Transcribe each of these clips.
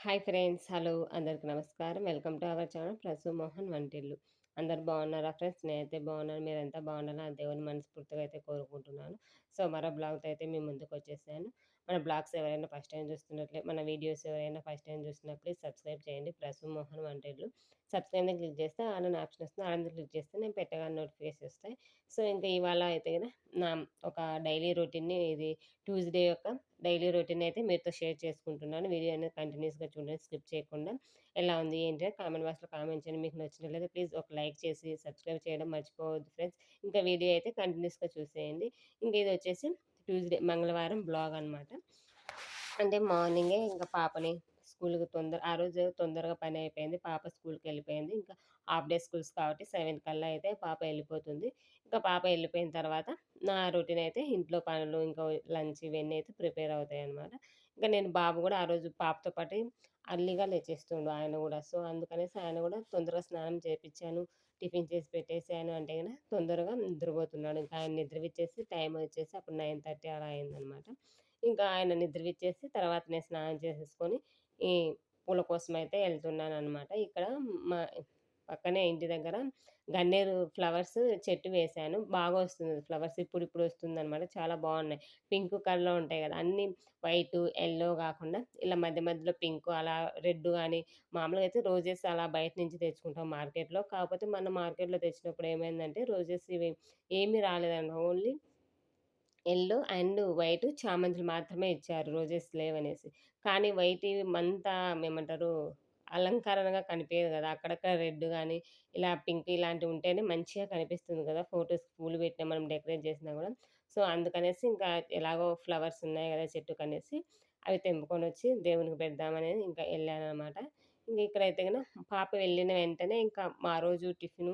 Hi friends. Hello. అందరికి నమస్కారం. Welcome to our channel Prasu Mohan వంటిల్లు. అందరూ బాగున్నారా ఫ్రెండ్స్? నేనైతే బాగున్నాను. మీరంతా బాగుండాలని ఆ దేవుని మనస్ఫూర్తిగా అయితే కోరుకుంటున్నాను. సో, మరో బ్లాగ్‌తో అయితే మీ ముందుకొచ్చేసాను. మన బ్లాగ్స్ ఎవరైనా ఫస్ట్ టైమ్ చూస్తున్నట్లే మన వీడియోస్ ఎవరైనా ఫస్ట్ టైమ్ చూస్తున్నప్పుడు ప్లీజ్ సబ్స్క్రైబ్ చేయండి. ప్రసు మోహన్ వంటిల్లు. సబ్స్క్రైబ్ మీద క్లిక్ చేస్తే ఆల్ అని ఆప్షన్ వస్తుంది. ఆల్ మీద క్లిక్ చేస్తే నేను పెట్టగానే నోటిఫికేషన్స్ వస్తాయి. సో, ఇంకా ఇవాళ అయితే గన నా ఒక డైలీ రొటీన్‌ని ఇది ట్యూస్‌డే యొక్క డైలీ రొటీన్ అయితే మీతో షేర్ చేసుకుంటున్నాను. వీడియో అనేది కంటిన్యూయస్‌గా చూడండి స్కిప్ చేయకుండా. ఎలా ఉంది ఏంటి అని కామెంట్ బాక్స్‌లో కామెంట్ చేయండి. మీకు నచ్చినట్లయితే ప్లీజ్ ఒక లైక్ చేసి సబ్స్క్రైబ్ చేయడం మర్చిపోవద్దు ఫ్రెండ్స్. ఇంకా వీడియో అయితే కంటిన్యూయస్‌గా చూసేయండి. ఇంక ఇదొచ్చేసి ట్యూస్‌డే మంగళవారం బ్లాగ్ అనమాట. అంటే మార్నింగే ఇంక పాపని స్కూలుకి ఆ రోజు తొందరగా పని అయిపోయింది. పాప స్కూలుకెళ్ళిపోయింది. ఇంకా హాఫ్ డే స్కూల్స్ కాబట్టి 7 కల్లా అయితే పాప ఎళ్ళిపోతుంది. ఇంకా పాప ఎళ్ళిపోయిన తర్వాత నా రొటీన్ అయితే ఇంట్లో పనులు, ఇంకా లంచ్ ఇవన్నీ అయితే ప్రిపేర్ అవుతాయనమాట. ఇంకా నేను బాబు గూడా ఆ రోజు పాపతో పాటు అర్లీగా లేచేస్తుండు ఆయన గూడా. సో, అందుకనేసి ఆయన గూడా తొందరగా స్నానం చేపిచ్చాను. టిఫిన్ చేసి పెట్టేసాను అంటే గన తొందరగా నిద్రపోతున్నాడు. ఇంకా ఆయన నిద్రపిచ్చేసి టైం వచ్చేసి అప్పుడు 9:30 అలా అయిందనమాట. ఇంకా ఆయన నిద్రపిచ్చేసి తర్వాత నేను స్నానం చేసేసుకొని ఈ పూల కోసమయితే ఎళ్తున్నాననమాట. ఇక్కడ మా పక్కనే ఇంటి దగ్గర గన్నేరు ఫ్లవర్స్ చెట్టు వేశాను. బాగా వస్తుంది ఫ్లవర్స్ ఇప్పుడిప్పుడు వస్తుందనమాట. చాలా బావున్నాయి. పింక్ కలర్‌లో ఉంటాయి గదా! అన్నీ వైటు, యెల్లో గాకుండా ఇలా మధ్య మధ్యలో పింకు అలా రెడ్ గాని మామూలుగా అయితే రోజెస్ అలా బయట నుంచి తెచ్చుకుంటాం మార్కెట్‌లో. కాకపోతే మొన్న మార్కెట్‌లో తెచ్చినప్పుడు ఏమైందంటే రోజెస్ ఇవి ఏమీ రాలేదండి. ఓన్లీ యెల్లో అండ్ వైట్ చామంతులు మాత్రమే ఇచ్చారు. రోజెస్ లేవనేసి. కానీ వైట్‌వి అంతా ఏమంటారు అలంకరణగా కనిపియదు గదా! అక్కడక్కడ రెడ్ గాని, ఇలా పింక్ ఇలాంటివి ఉంటేనే మంచిగా కనిపిస్తుంది గదా! ఫోటోస్‌కి పూలు పెట్టినా మనం డెకరేట్ చేసినా గూడా. సో, అందుకనేసి ఇంకా ఎలాగో ఫ్లవర్స్ ఉన్నాయి గదా! చెట్టుకనేసి అవి తెంపుకొనొచ్చి దేవునికి పెడదామని ఇంకా ఎళ్ళాననమాట. ఇంక ఇక్కడైతే గన పాప వెళ్ళిన వెంటనే ఇంకా మా రోజు టిఫిను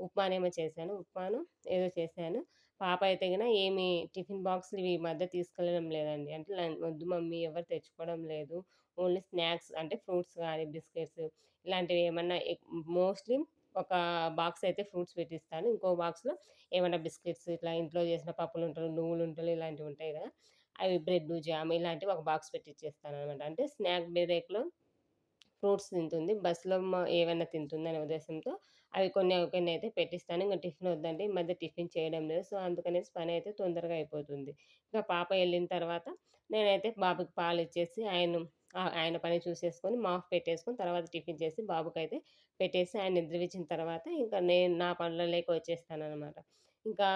ఉప్మానేమో చేశాను. ఉప్మాను ఏదో చేశాను. పాప అయితే గిన ఏమి టిఫిన్ బాక్స్‌లు ఇవి ఈ మధ్య తీసుకెళ్ళడం లేదండి. అంటే "వద్దు మమ్మీ ఎవరు తెచ్చుకోవడం లేదు. ఓన్లీ స్నాక్స్ అంటే ఫ్రూట్స్ గానీ, బిస్కెట్స్ ఇలాంటివి ఏమన్నా మోస్ట్‌లీ ఒక బాక్స్ అయితే ఫ్రూట్స్ పెట్టిస్తాను. ఇంకో బాక్స్‌లో ఏమన్నా బిస్కెట్స్ ఇట్లా ఇంట్లో చేసిన పప్పులుంటలు, నువ్వులుంటలు ఇలాంటివి ఉంటాయి గదా! అవి బ్రెడ్డు, జామ్ ఇలాంటివి ఒక బాక్స్ పెట్టిచ్చేస్తాననమాట. అంటే స్నాక్ బ్రేక్‌లో ఫ్రూట్స్ తింటుంది. బస్‌లో ఏవన్నా తింటుందనే ఉద్దేశంతో అవి కొన్ని అయితే పెట్టిస్తాను. ఇంక టిఫిన్ వద్దంటే ఈ మధ్య టిఫిన్ చేయడం లేదు. సో, అందుకనేసి పనైతే తొందరగా అయిపోతుంది. ఇక పాప ఎళ్ళిన తర్వాత నేనైతే బాబుకి పాలిచ్చేసి ఆయన పని చూసేసుకొని పెట్టేసుకొని తర్వాత టిఫిన్ చేసి బాబుకైతే పెట్టేసి ఆయన నిద్రవిచ్చిన తర్వాత ఇంకా నేను నా పనులలోకి వచ్చేస్తాననమాట. ఇంకా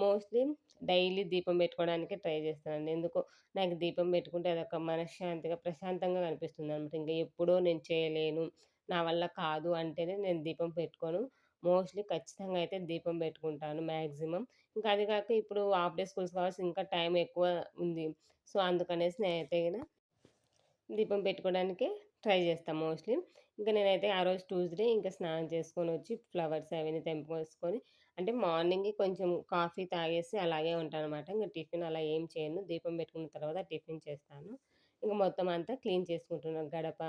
మోస్ట్‌లీ డైలీ దీపం పెట్టుకోవడానికే ట్రై చేస్తానండి. ఎందుకో నాకు దీపం పెట్టుకుంటే అదొక మనశ్శాంతిగా, ప్రశాంతంగా అనిపిస్తుందనమాట. ఇంక ఎప్పుడో నేను చేయలేను, నా వల్ల కాదు అంటేనే నేను దీపం పెట్టుకోను. మోస్ట్‌లీ ఖచ్చితంగా అయితే దీపం పెట్టుకుంటాను మాక్సిమం. ఇంకా అది కాక ఇప్పుడు హాఫ్ డే స్కూల్స్ కాబట్టి ఇంకా టైం ఎక్కువ ఉంది. సో, అందుకనేసి నేనైతే గిన దీపం పెట్టుకోవడానికే ట్రై చేస్తా మోస్ట్‌లీ. ఇంక నేనైతే ఆ రోజు ట్యూస్‌డే ఇంక స్నానం చేసుకొనొచ్చి ఫ్లవర్స్ అవన్నీ తెంపుకొసుకొని అంటే మార్నింగే కొంచెం కాఫీ తాగేసి అలాగే ఉంటాననమాట. ఇంక టిఫిన్ అలా ఏం చేయను. దీపం పెట్టుకున్న తర్వాత టిఫిన్ చేస్తాను. ఇంక మొత్తం అంతా క్లీన్ చేసుకుంటున్నాను. గడప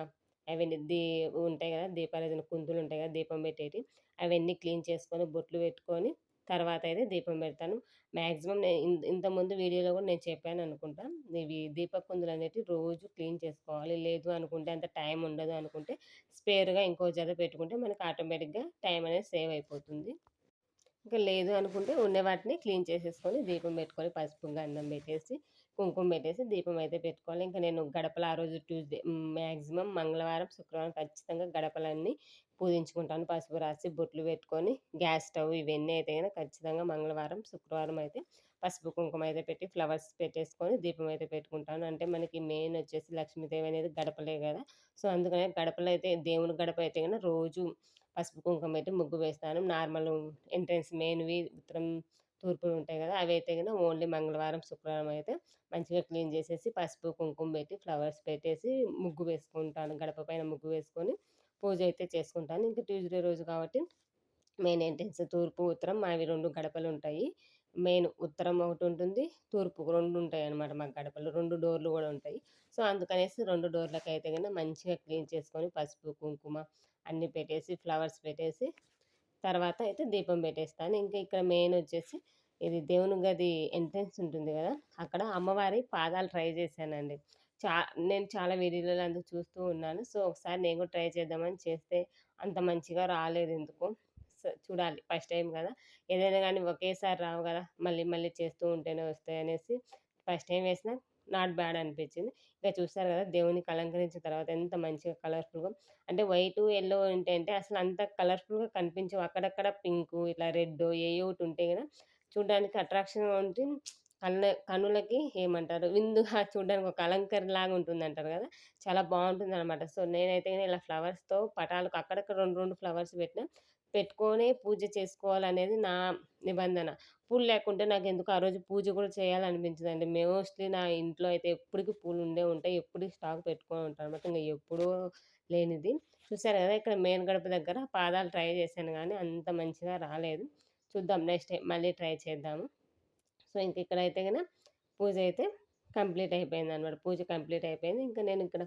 అవన్నీ ఉంటాయి గదా! దీపారాధన కుందులుంటాయి గదా! దీపం పెట్టేటియి. అవన్నీ క్లీన్ చేసుకొని, బొట్లు పెట్టుకొని తర్వాతయితే దీపం పెడతాను. మాక్సిమం ఇంతకుముందు వీడియోలో గూడా నేను చెప్పాననుకుంటా. ఇవి దీపపు కుందులనేటివి రోజు క్లీన్ చేసుకోవాలి. లేదు అనుకుంటే అంత టైం ఉండదు అనుకుంటే స్పేర్‌గా ఇంకో జత పెట్టుకుంటే మనకు ఆటోమేటిక్‌గా టైం అనేది సేవ్ అయిపోతుంది. ఇంక లేదు అనుకుంటే ఉన్న వాటిని క్లీన్ చేసేసుకొని, దీపం పెట్టుకొని, పసుపు, గంధం పెట్టేసి, కుంకుమ పెట్టేసి, దీపం అయితే పెట్టుకోవాలి. ఇంక నేను గడపలు ఆ రోజు మాక్సిమం మంగళవారం, శుక్రవారం ఖచ్చితంగా గడపలన్నీ పూజించుకుంటాను. పసుపు రాసి, బొట్లు పెట్టుకొని, గ్యాస్ స్టవ్ ఇవన్నీ అయితే గనక ఖచ్చితంగా మంగళవారం, శుక్రవారం అయితే పసుపు, కుంకుమ అయితే పెట్టి, ఫ్లవర్స్ పెట్టేసుకొని, దీపం అయితే పెట్టుకుంటాను. అంటే మనకి మెయిన్ వచ్చేసి లక్ష్మీదేవి అనేది గడపలే గదా! సో, అందుకనే గడపలో అయితే దేవుని గడప అయితే గన రోజు పసుపు, కుంకుమ పెట్టి ముగ్గు వేస్తాను. నార్మల్ ఎంట్రన్స్ మెయిన్‌వి ఉత్తరం, తూర్పువి ఉంటాయి గదా! అవైతే గిన ఓన్లీ మంగళవారం, శుక్రవారం అయితే మంచిగా క్లీన్ జేసేసి పసుపు, కుంకుమ పెట్టి, ఫ్లవర్స్ పెట్టేసి ముగ్గు వేసుకుంటాను. గడప పైన ముగ్గు వేసుకొని పూజ అయితే చేసుకుంటాను. ఇంక ట్యూస్‌డే రోజు కాబట్టి మెయిన్ ఎంట్రన్స్ తూర్పు, ఉత్తరం అవి 2 గడపలుంటాయి. మెయిన్ ఉత్తరం ఒకటుంటుంది. తూర్పు 2 ఉంటాయన్నమాట మాకు గడపలు. 2 డోర్‌లు గూడా ఉంటాయి. సో, అందుకనేసి 2 డోర్‌లకైతే గన మంచిగా క్లీన్ చేసుకొని పసుపు, కుంకుమ అన్నీ పెట్టేసి, ఫ్లవర్స్ పెట్టేసి తర్వాత అయితే దీపం పెట్టేస్తాను. ఇంకా ఇక్కడ మెయినొచ్చేసి ఇది దేవుని గది ఎంట్రన్స్ ఉంటుంది గదా! అక్కడ అమ్మవారి పాదాలు ట్రై చేశానండి. చా నేను చాలా వీడియోలలో అందుకు చూస్తూ ఉన్నాను. సో, ఒకసారి నేను కూడా ట్రై చేద్దామని చేస్తే అంత మంచిగా రాలేదెందుకో. చూడాలి ఫస్ట్ టైమ్ గదా! ఏదైనా గానీ ఒకేసారి రావు గదా! మళ్ళీ మళ్ళీ చేస్తూ ఉంటేనే వస్తాయనేసి ఫస్ట్ టైమ్ వేసినా నాట్ బ్యాడ్ అనిపిచ్చింది. ఇక చూసారు గదా! దేవునికి అలంకరించిన తర్వాత ఎంత మంచిగా కలర్‌ఫుల్‌గా అంటే వైటు, యెల్లో ఉంటేంటే అసలంత కలర్‌ఫుల్‌గా కనిపించవు. అక్కడక్కడ పింకు ఇట్లా రెడ్డో ఏయో ఒకటి ఉంటే గదా! చూడ్డానికి అట్రాక్షన్‌గా ఉండి కనులకి ఏమంటారు విందుగా చూడ్డానికి ఒక అలంకరణలాగా ఉంటుందంటారు గదా! చాలా బావుంటుందనమాట. సో, నేనైతే ఇలా ఫ్లవర్స్‌తో పటాలకు అక్కడక్కడ 2, 2 ఫ్లవర్స్ పెట్టినా. పెట్టుకొనే పూజ చేసుకోవాలనేది నా నిబంధన. పూలు లేకుంటే నాకెందుకో ఆ రోజు పూజ కూడా చేయాలనిపించదండి. మోస్ట్‌లీ నా ఇంట్లో అయితే ఎప్పటికి పూలు ఉండే ఉంటాయి. ఎప్పటికి స్టాక్ పెట్టుకొని ఉంటాననమాట. ఇంగ ఎప్పుడో లేనిది. చూసారు గదా! ఇక్కడ మెయిన్ గడప దగ్గర పాదాలు ట్రై చేశాను గానీ అంత మంచిగా రాలేదు. చూద్దాం నెక్స్ట్ టైమ్ మళ్ళీ ట్రై చేద్దాము. సో, ఇంక ఇక్కడైతే గన పూజ అయితే కంప్లీట్ అయిపోయిందనమాట. పూజ కంప్లీట్ అయిపోయింది. ఇంకా నేను ఇక్కడ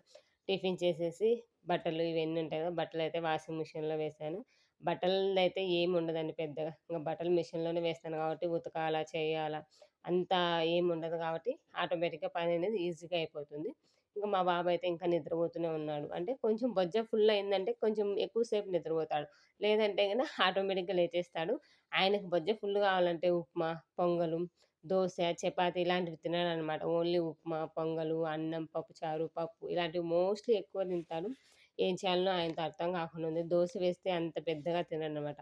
టిఫిన్ చేసేసి బట్టలు ఇవన్నీ ఉంటాయి కదా! బట్టలైతే వాషింగ్ మిషన్‌లో వేశాను. బట్టలదయితే ఏముండదండి పెద్దగా. ఇంక బట్టలు మిషన్‌లోనే వేస్తాను కాబట్టి ఉతకాలా, చేయాలా అంతా ఏముండదు కాబట్టి ఆటోమేటిక్‌గా పననేది ఈజీగా అయిపోతుంది. ఇంక మా బాబయితే ఇంకా నిద్రపోతూనే ఉన్నాడు. అంటే కొంచెం బొజ్జ ఫుల్ అయిందంటే కొంచెం ఎక్కువ సేపు నిద్రపోతాడు. లేదంటే గన ఆటోమేటిక్‌గా లేచేస్తాడు. ఆయనకి బొజ్జ ఫుల్ కావాలంటే ఉప్మా, పొంగలు, దోస, చపాతీ ఇలాంటివి తినడనమాట. ఓన్లీ ఉప్మా, పొంగలు, అన్నం, పప్పుచారు, పప్పు ఇలాంటివి మోస్ట్‌లీ ఎక్కువ తింటాను. ఏం చేయాలనో ఆయనతో అర్థం కాకుండా ఉంది. దోస వేస్తే అంత పెద్దగా తినడనమాట.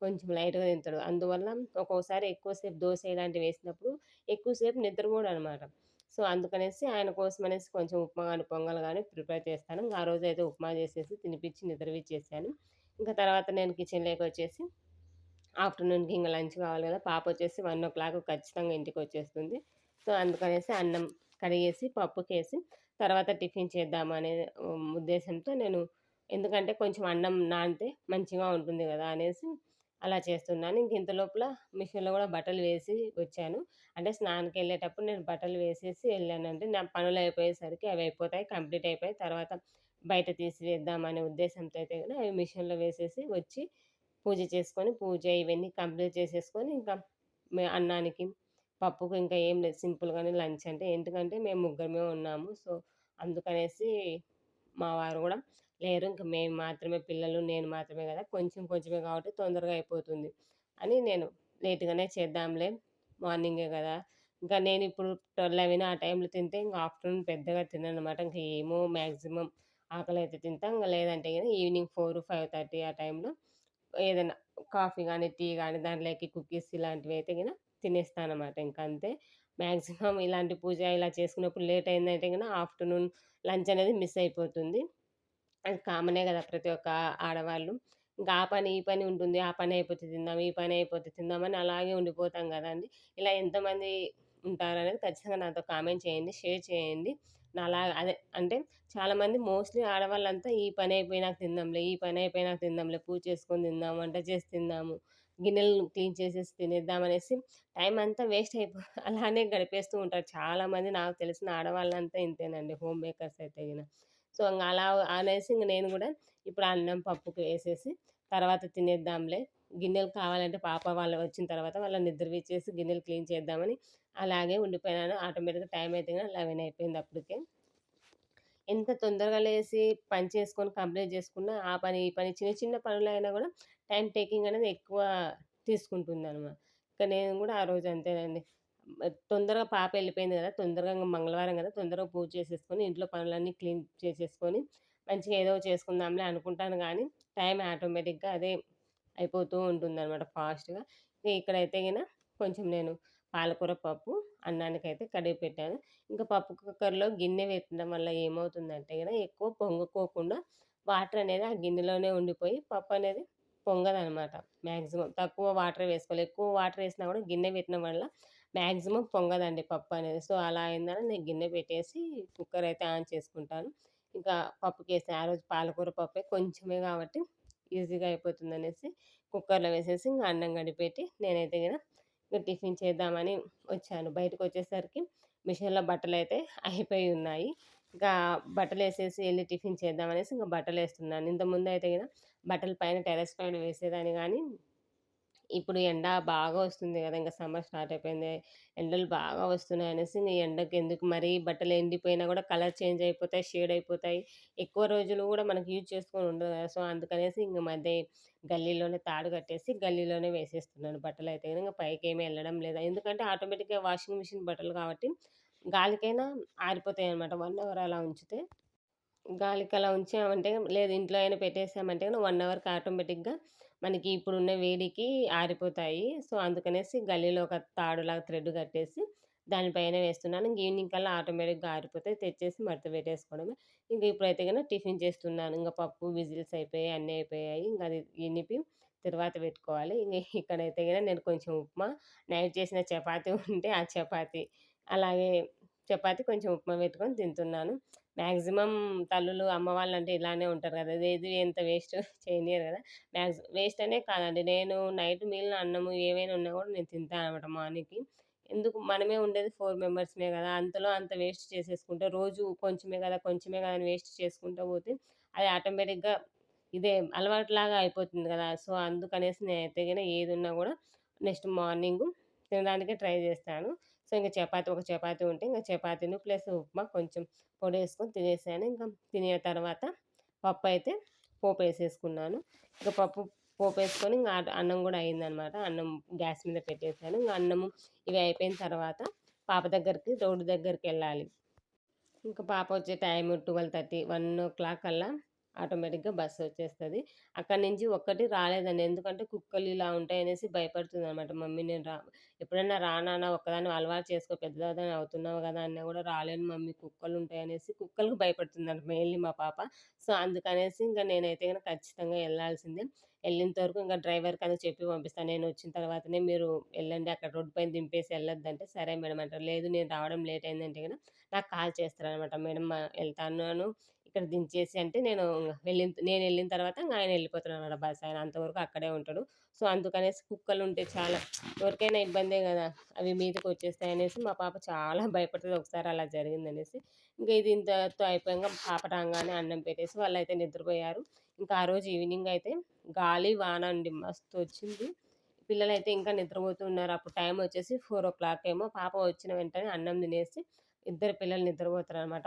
కొంచెం లైట్‌గా తింటాడు. అందువల్ల ఒక్కోసారి ఎక్కువ సేపు దోస ఇలాంటివి వేసినప్పుడు ఎక్కువ సేపు నిద్రపోడనమాట. సో, అందుకనేసి ఆయన కోసమనేసి కొంచెం ఉప్మా గాని, పొంగల్ గాని ప్రిపేర్ చేస్తాను. ఇంక ఆ రోజైతే ఉప్మా చేసేసి తినిపిచ్చి నిద్రపిచ్చేసాను. ఇంక తర్వాత నేను కిచెన్‌లోకొచ్చేసి ఆఫ్టర్‌నూన్‌కి ఇంగ లంచ్ కావాలి గదా! పాపొచ్చేసి 1:00 ఖచ్చితంగా ఇంటికొచ్చేస్తుంది. సో, అందుకనేసి అన్నం కడిగేసి, పప్పుకేసి తర్వాత టిఫిన్ చేద్దామనే ఉద్దేశంతో నేను ఎందుకంటే కొంచెం అన్నం నానితే మంచిగా ఉంటుంది గదా! అనేసి అలా చేస్తున్నాను. ఇంక ఇంత లోపల మిషన్‌లో గూడా బట్టలు వేసి వచ్చాను. అంటే స్నానంకెళ్ళేటప్పుడు నేను బట్టలు వేసేసి ఎళ్ళానంటే నా పనులయిపోయేసరికి అవి అయిపోతాయి. కంప్లీట్ అయిపోయి తర్వాత బయట తీసివేద్దామనే ఉద్దేశంతో అయితే గన అవి మిషన్‌లో వేసేసి వచ్చి పూజ చేసుకొని, పూజ ఇవన్నీ కంప్లీట్ చేసేసుకొని, ఇంకా అన్నానికి, పప్పుకి ఇంకా ఏం లేదు. సింపుల్‌గానే లంచ్ అంటే ఎందుకంటే మేము ముగ్గురమే ఉన్నాము. సో, అందుకనేసి మా వారు గూడా లేరు. ఇంక మేము మాత్రమే పిల్లలు, నేను మాత్రమే గదా! కొంచెం కొంచెమే కాబట్టి తొందరగా అయిపోతుంది అని నేను లేట్‌గానే చేద్దాంలే మార్నింగే గదా! ఇంకా నేనిప్పుడు 11 ఆ టైంలో తింటే ఇంక ఆఫ్టర్‌నూన్ పెద్దగా తినననమాట. ఇంక ఏమో మాక్సిమం ఆకలైతే తింటా. ఇంగ లేదంటే గన ఈవినింగ్ 4, 5:30 ఆ టైంలో ఏదైనా కాఫీ గానీ, టీ గానీ దాంట్లోకి కుకీస్ ఇలాంటివైతే గిన తినేస్తాననమాట. ఇంకంతే. మాక్సిమం ఇలాంటి పూజ ఇలా చేసుకున్నప్పుడు లేట్ అయిందంటే గన ఆఫ్టర్‌నూన్ లంచ్ అనేది మిస్ అయిపోతుంది. అది కామనే గదా! ప్రతి ఒక్క ఆడవాళ్ళు. ఇంకా ఆ పని, ఈ పని ఉంటుంది. ఆ పని అయిపోతే తిందాం, ఈ పని అయిపోతే తిందామని అలాగే ఉండిపోతాం గదండీ! ఇలా ఎంతమంది ఉంటారనేది ఖచ్చితంగా నాతో కామెంట్ చేయండి. షేర్ చేయండి. నాలా అదే అంటే చాలామంది మోస్ట్‌లీ ఆడవాళ్ళంతా ఈ పని అయిపోయినాక తిందాంలే, ఈ పని అయిపోయినాక తిందాంలే, పూజ చేసుకొని తిందాం, వంట చేసి తిందాము, గిన్నెలు క్లీన్ చేసేసి తినేద్దాం అనేసి టైం అంతా వేస్ట్ అలానే గడిపేస్తూ ఉంటారు. చాలామంది నాకు తెలిసిన ఆడవాళ్ళంతా ఇంతేనండి. హోమ్ మేకర్స్ అయితే గిన. సో, ఇంగ అలా అనేసి ఇంగ నేను గూడా ఇప్పుడు అన్నం పప్పుకి వేసేసి తర్వాత తినేద్దాంలే. గిన్నెలు కావాలంటే పాప వాళ్ళు వచ్చిన తర్వాత వాళ్ళని నిద్రపిచ్చేసి గిన్నెలు క్లీన్ చేద్దామని అలాగే ఉండిపోయాను. ఆటోమేటిక్‌గా టైం అయితే గన 11 అయిపోయింది అప్పటికే. ఎంత తొందరగా లేసి పని చేసుకొని కంప్లీట్ చేసుకున్నా ఆ పని, ఈ పని చిన్న చిన్న పనులైనా గూడా టైమ్ టేకింగ్ అనేది ఎక్కువ తీసుకుంటుందనమాట. ఇక నేను గూడా ఆ రోజు అంతేనండి. తొందరగా పాప ఎళ్ళిపోయింది గదా! తొందరగా ఇంగ మంగళవారం గదా! తొందరగా పూజ చేసేసుకొని, ఇంట్లో పనులన్నీ క్లీన్ చేసేసుకొని, మంచిగా ఏదో చేసుకుందాంలే అనుకుంటాను గానీ, టైం ఆటోమేటిక్‌గా అదే అయిపోతూ ఉంటుందనమాట ఫాస్ట్‌గా. ఇక్కడైతే గిన కొంచెం నేను పాలకూర పప్పు అన్నానికైతే కడిగి పెట్టాను. ఇంకా పప్పు కుక్కర్‌లో గిన్నె పెట్టడం వల్ల ఏమవుతుందంటే గన ఎక్కువ పొంగుకోకుండా వాటర్ అనేది ఆ గిన్నెలోనే ఉండిపోయి పప్పనేది పొంగదనమాట మాక్సిమం. తక్కువ వాటరే వేసుకోవాలి. ఎక్కువ వాటర్ ఏసినా గూడా గిన్నె పెట్టడం వల్ల మాక్సిమం పొంగదండి పప్పనేది. సో, అలా అయిందని నేను గిన్నె పెట్టేసి కుక్కర్ అయితే ఆన్ చేసుకుంటాను. ఇంకా పప్పుకేసా. ఆ రోజు పాలకూర పప్పే కొంచెమే గాబట్టి ఈజీగా అయిపోతుందనేసి కుక్కర్‌లో వేసేసి ఇంగ అన్నం గడిపెట్టి నేనైతే గిన ఇంక టిఫిన్ చేద్దామని వచ్చాను. బయటకొచ్చేసరికి మిషన్‌లో బట్టలైతే అయిపోయి ఉన్నాయి. ఇంకా బట్టలేసేసి ఎళ్లి టిఫిన్ చేద్దామనేసి ఇంక బట్టలేస్తున్నాను. ఇంతకుముందయితే గిన బట్టలు పైన టెర్రస్ పైన వేసేదాన్ని గానీ, ఇప్పుడు ఎండ బాగా వస్తుంది గదా! ఇంక సమ్మర్ స్టార్ట్ అయిపోయింది. ఎండలు బాగా వస్తున్నాయనేసి ఇంగ ఎండకెందుకు మరీ బట్టలు ఎండిపోయినా గూడా కలర్ చేంజ్ అయిపోతాయి, షేడ్ అయిపోతాయి. ఎక్కువ రోజులు గూడా మనకి యూజ్ చేసుకొని ఉండదు గదా! సో, అందుకనేసి ఇంగ మధ్య గల్లీలోనే తాడు కట్టేసి గల్లీలోనే వేసేస్తున్నాను బట్టలయితే గనుక. ఇంగ పైకేమి ఎళ్ళడం లేదు. ఎందుకంటే ఆటోమేటిక్‌గా వాషింగ్ మిషన్ బట్టలు కాబట్టి గాలికైనా ఆరిపోతాయనమాట 1 అవర్ అలా ఉంచితే. గాలికలా ఉంచామంటే లేదు ఇంట్లో అయినా పెట్టేసామంటే 1 అవర్‌కి ఆటోమేటిక్‌గా మనకి ఇప్పుడున్న వేడికి ఆరిపోతాయి. సో, అందుకనేసి గల్లీలో ఒక తాడులాగా థ్రెడ్ కట్టేసి దానిపైన వేస్తున్నాను. ఇంక ఈవినింగ్ కల్లా ఆటోమేటిక్‌గా ఆరిపోతాయి. తెచ్చేసి మడత పెట్టేసుకోవడమే. ఇంక ఇప్పుడైతే గనుక టిఫిన్ చేస్తున్నాను. ఇంక పప్పు విజిల్స్ అయిపోయాయి. అన్నీ అయిపోయాయి. ఇంక అది ఇనిపి తిరువాత పెట్టుకోవాలి. ఇంగ ఇక్కడైతే గనుక నేను కొంచెం ఉప్మా, నైట్ చేసిన చపాతీ ఉంటే ఆ చపాతీ, అలాగే చపాతీ కొంచెం ఉప్మా పెట్టుకొని తింటున్నాను. మాక్సిమం తల్లులు, అమ్మ వాళ్ళంటే ఇలానే ఉంటారు గదా! ఏది ఎంత వేస్ట్ చేయనియరు గదా! వేస్ట్ అనే కాదండి. నేను నైట్ మిగిలిన అన్నము ఏవైనా ఉన్నా గూడా నేను తింటాననమాట మార్నింగ్‌కి. ఎందుకు మనమే ఉండేది 4 మెంబర్స్‌మే గదా! అంతలో అంత వేస్ట్ చేసేసుకుంటే రోజు కొంచెమే గదా! కొంచెమే గదా! అని వేస్ట్ చేసుకుంటా పోతే అది ఆటోమేటిక్‌గా ఇదే అలవాటులాగా అయిపోతుంది గదా! సో, అందుకనేసి నేనైతే గిన ఏదున్నా గూడా నెక్స్ట్ మార్నింగు తినడానికే ట్రై జేస్తాను. సో, ఇంక ఒక చపాతీ ఉంటే ఇంక చపాతీను ప్లస్ ఉప్మా కొంచెం పొడేసుకొని తినేసాను. ఇంకా తినే తర్వాత పప్పయితే పోపేసేసుకున్నాను. ఇక పప్పు పోపేసుకొని ఇంగ అన్నం గూడా అయిందనమాట. అన్నం గ్యాస్ మీద పెట్టేసాను. ఇంగ అన్నము ఇవి అయిపోయిన తర్వాత పాప దగ్గరికి రోడ్డు దగ్గరికెళ్ళాలి. ఇంక పాపొచ్చే టైము 12:30, 1:00 కల్లా ఆటోమేటిక్‌గా బస్సొచ్చేస్తది. అక్కడి నుంచి ఒక్కటి రాలేదండి. ఎందుకంటే కుక్కలు ఇలా ఉంటాయనేసి భయపడుతుందనమాట. మమ్మీ నేను ఎప్పుడైనా రా నాన్న ఒక్కదానివి అలవాటు చేసుకో పెద్దదానివి అవుతున్నావు గదా! అన్నా గూడా రాలేను మమ్మీ కుక్కలుంటాయనేసి కుక్కలకు భయపడుతుందంట మెయిన్‌లీ మా పాప. సో, అందుకనేసి ఇంక నేనైతే గనుక ఖచ్చితంగా ఎళ్ళాల్సిందే. ఎళ్ళేంత వరకు ఇంక డ్రైవర్‌కని చెప్పి పంపిస్తాను. నేనొచ్చిన తర్వాతనే మీరు ఎళ్ళండి. అక్కడ రోడ్డు పైన దింపేసి ఎళ్ళొద్దంటే, సరే మేడం అంటారు. లేదు నేను రావడం లేట్ అయిందంటే గన నాకు కాల్ చేస్తారనమాట. మేడం ఎళ్తాన్నాను ఇక్కడ దించేసి అంటే నేనెళ్ళిన తర్వాత ఇంగ ఆయన ఎళ్ళిపోతాడనమాట బస్ ఆయన అంతవరకు అక్కడే ఉంటాడు. సో, అందుకనేసి కుక్కలుంటే చాలా ఎవరికైనా ఇబ్బందే గదా! అవి మీదకొచ్చేస్తాయనేసి మా పాప చాలా భయపడతది ఒకసారి అలా జరిగిందనేసి. ఇంక ఇది ఇంతటితో అయిపోయంగా పాప రాంగానే అన్నం పెట్టేసి వాళ్ళైతే నిద్రపోయారు. ఇంకా ఆ రోజు ఈవినింగ్ అయితే గాలి, వాన అండి మస్తొచ్చింది. పిల్లలైతే ఇంకా నిద్రపోతూ ఉన్నారు. అప్పుడు టైమొచ్చేసి 4:00 ఏమో పాప వచ్చిన వెంటనే అన్నం తినేసి ఇద్దరు పిల్లలు నిద్రపోతారనమాట.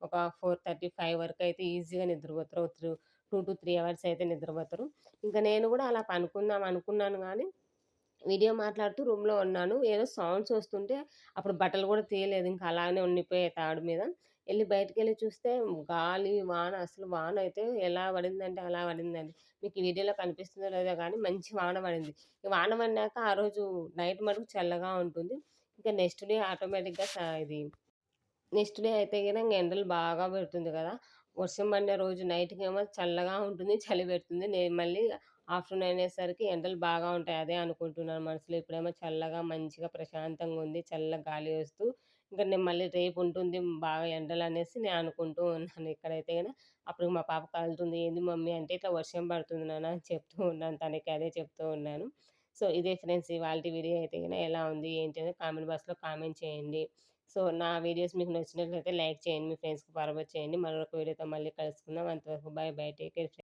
ఒక 4:30, 5 వరకైతే ఈజీగా నిద్రపోతారు. 2-3 అవర్స్ అయితే నిద్రపోతారు. ఇంక నేను గూడా అలా పనుకుందాం అనుకున్నాను గానీ, వీడియో మాట్లాడుతూ రూమ్‌లో ఉన్నాను. ఏదో సౌండ్స్ వస్తుంటే అప్పుడు బట్టలు గూడా తీయలేదు. ఇంక అలానే ఉండిపోయాయి తాడు మీద. బయటికెళ్ళి చూస్తే గాలి, వాన అసలు వానైతే ఎలా పడిందంటే అలా పడిందండి. మీకు ఈ వీడియోలో కనిపిస్తుందో లేదో గానీ మంచి వాన పడింది. ఈ వాన పడినాక ఆ రోజు నైట్ మటుకు చల్లగా ఉంటుంది. ఇక నెక్స్ట్ డే ఆటోమేటిక్‌గా ఇది నెక్స్ట్ డే అయితే గిన ఎండలు బాగా పెడుతుంది గదా! వర్షం పడిన రోజు నైట్‌కేమో చల్లగా ఉంటుంది. చలి పెడుతుంది. నేను మళ్ళీ ఆఫ్టర్‌నూన్ అయ్యేసరికి ఎండలు బాగా ఉంటాయి. అదే అనుకుంటున్నాను మనసులో. ఇప్పుడేమో చల్లగా మంచిగా ప్రశాంతంగా ఉంది. చల్ల గాలి వస్తూ ఇంక నేను మళ్ళీ రేపుంటుంది బాగా ఎండలనేసి నేను అనుకుంటూ ఉన్నాను. ఇక్కడైతే గిన అప్పుడు మా పాప కదులుతుంది. "ఏంది మమ్మీ" అంటే, "ఇట్లా వర్షం పడుతుంది నాన్న" అని చెప్తూ ఉన్నాను. తనకి అదే చెప్తూ ఉన్నాను. సో, ఇదే ఫ్రెండ్స్ ఇవాల్టి వీడియో అయితే గిన ఎలా ఉంది ఏంటి అనేది కామెంట్ బాక్స్‌లో కామెంట్ చేయండి. సో, నా వీడియోస్ మీకు నచ్చినట్లయితే లైక్ చేయండి. మీ ఫ్రెండ్స్‌కి ఫార్వర్డ్ చేయండి. మరొక వీడియోతో మళ్ళీ కలుసుకుందాం. అంతవరకు బాయ్ బాయ్. Take care.